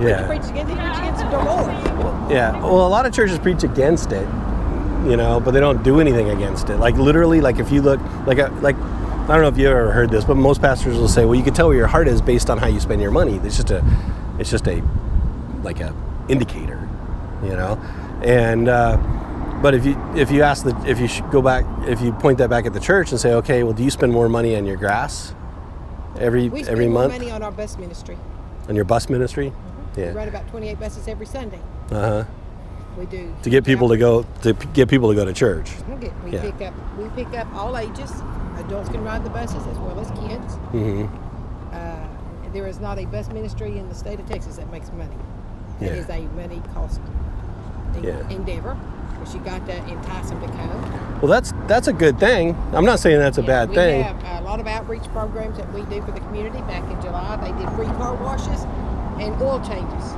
I preach against it. He preaches against divorce. Yeah. Well, a lot of churches preach against it, but they don't do anything against it. Like literally, like if you look, like I don't know if you ever heard this, but most pastors will say, well, you can tell where your heart is based on how you spend your money. It's just a like a indicator, and but if you ask if you point that back at the church and say, okay, well, do you spend more money on your grass every month? We spend more money on our bus ministry. On your bus ministry? Mm-hmm. Yeah. We run about 28 buses every Sunday. We do. To get people to go to church. We pick up all ages. Adults can ride the buses as well as kids. Mm-hmm. There is not a bus ministry in the state of Texas that makes money. It is a money cost endeavor, but you got to entice them to come. Well, that's a good thing. I'm not saying that's a bad thing. We have a lot of outreach programs that we do for the community. Back in July, they did free car washes and oil changes.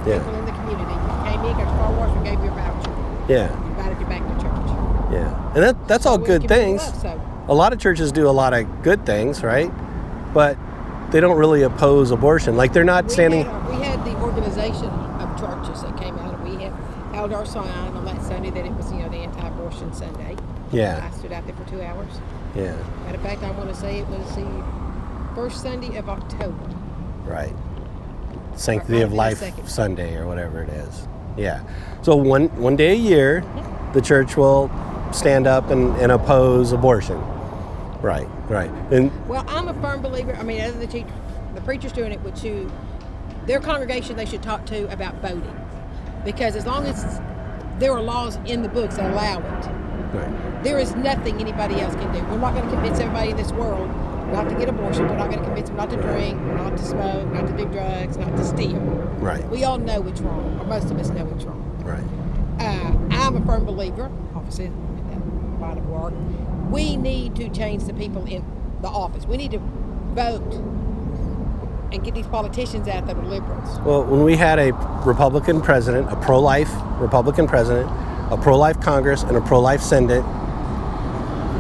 People in the community. You came in, got your car washed, we gave you a voucher. Yeah. Invited you back to church. Yeah. And that's all good things. A lot of churches do a lot of good things, right? But they don't really oppose abortion. Like they're not standing. We had the organization of churches that came out, and we held our sign on that Sunday that it was, the anti-abortion Sunday. Yeah. I stood out there for 2 hours. Yeah. Matter of fact, I want to say it was the first Sunday of October. Right. Sanctity of Life Sunday or whatever it is. Yeah. So one day a year, the church will stand up and oppose abortion. Right. And well, I'm a firm believer. I mean, other than the preachers doing it would choose their congregation they should talk to about voting, because as long as there are laws in the books that allow it, there is nothing anybody else can do. We're not going to convince everybody in this world not to get abortion. We're not going to convince them not to drink, not to smoke, not to do drugs, not to steal. Right. We all know it's wrong, or most of us know it's wrong. Right. I'm a firm believer, obviously, in that line of work. We need to change the people in the office. We need to vote and get these politicians out that are liberals. Well, when we had a Republican president, a pro-life Republican president, a pro-life Congress, and a pro-life Senate,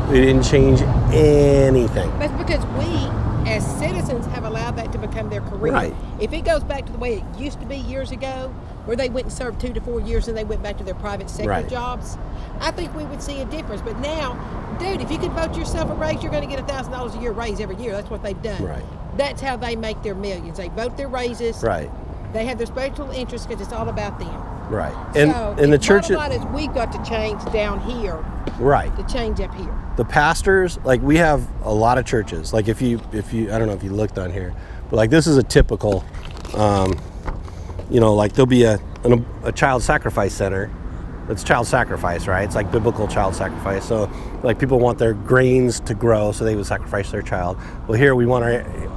we didn't change anything. That's because we, as citizens, have allowed that to become their career. Right. If it goes back to the way it used to be years ago, where they went and served 2 to 4 years and they went back to their private sector jobs, I think we would see a difference. But now, dude, if you could vote yourself a raise, you're going to get $1,000 a year raise every year. That's what they've done. Right. That's how they make their millions. They vote their raises. Right. They have their special interests because it's all about them. Right. So and the church bottom line is we've got to change down here. Right. To change up here. The pastors, like we have a lot of churches. Like if you I don't know if you looked on here, but like this is a typical, like there'll be a child sacrifice center. It's child sacrifice, right? It's like biblical child sacrifice. So like people want their grains to grow, so they would sacrifice their child. Well, here we want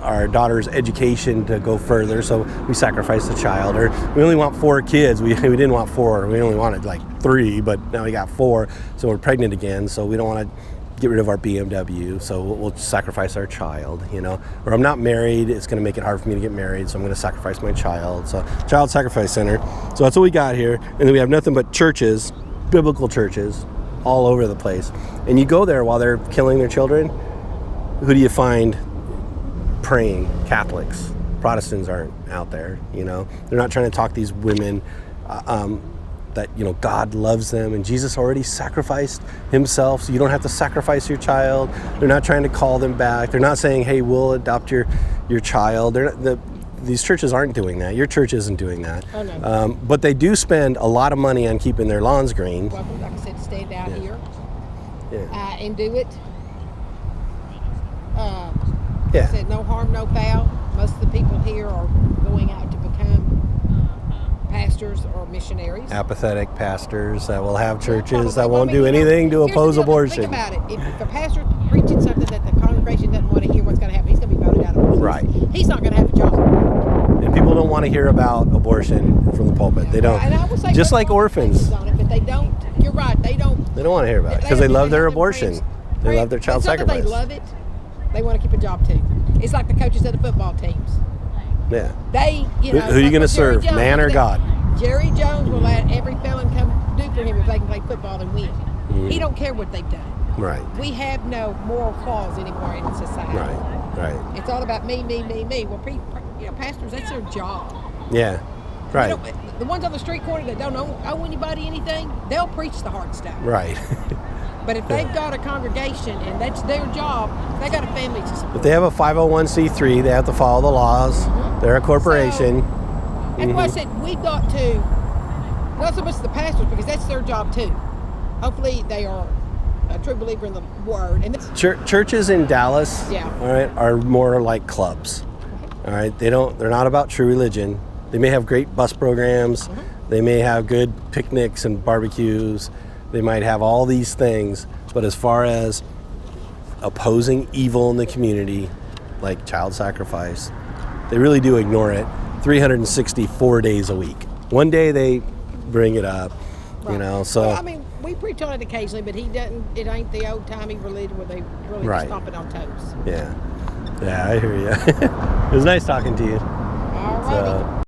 our daughter's education to go further, so we sacrifice the child. Or we only want 4 kids. We didn't want 4. We only wanted like 3, but now we got 4. So we're pregnant again, so we don't want to get rid of our BMW, so we'll sacrifice our child, Or I'm not married, it's going to make it hard for me to get married, so I'm going to sacrifice my child. So child sacrifice center. So that's what we got here. And then we have nothing but churches, biblical churches, all over the place. And you go there while they're killing their children, who do you find praying? Catholics. Protestants aren't out there, They're not trying to talk these women that God loves them and Jesus already sacrificed himself, so you don't have to sacrifice your child. They're not trying to call them back. They're not saying, hey, we'll adopt your child. These churches aren't doing that. Your church isn't doing that. Oh, no. But they do spend a lot of money on keeping their lawns green. Well, like I said, stand out here and do it. Like I said, no harm, no foul. Most of the people here are going out to become pastors or missionaries. Apathetic pastors that will have churches that won't do anything to oppose abortion. Think about it. If a pastor preaching something that the congregation doesn't want to hear, what's going to happen? He's going to be voted out of office. Right. He's not going to have a job. And people don't want to hear about abortion from the pulpit. They don't. And I would say just like orphans. On it, but they don't. You're right. They don't. They don't want to hear about it because they love their abortion. They love their child sacrifice. They love it. They want to keep a job too. It's like the coaches of the football teams. Yeah. They, who are you going to serve, man or God? Jerry Jones will let every felon come do for him if they can play football and win. He don't care what they've done. Right. We have no moral clause anymore in society. Right. It's all about me. Well, pastors, that's their job. Yeah. Right. You know, the ones on the street corner that don't owe anybody anything, they'll preach the hard stuff. Right. But if they've got a congregation and that's their job, they got a family to support. If they have a 501c3, they have to follow the laws. They're a corporation. And what I said, we've got to, not so much the pastors, because that's their job too. Hopefully they are a true believer in the word. And Churches in Dallas, Yeah. all right, are more like clubs. All right, they're not about true religion. They may have great bus programs. They may have good picnics and barbecues. They might have all these things, but as far as opposing evil in the community, like child sacrifice, they really do ignore it 364 days a week. One day they bring it up, you know, so. Well, I mean, we preach on it occasionally, but it ain't the old-timey religion where they really Right. stomping on toes. Yeah, I hear you. It was nice talking to you. All righty. So,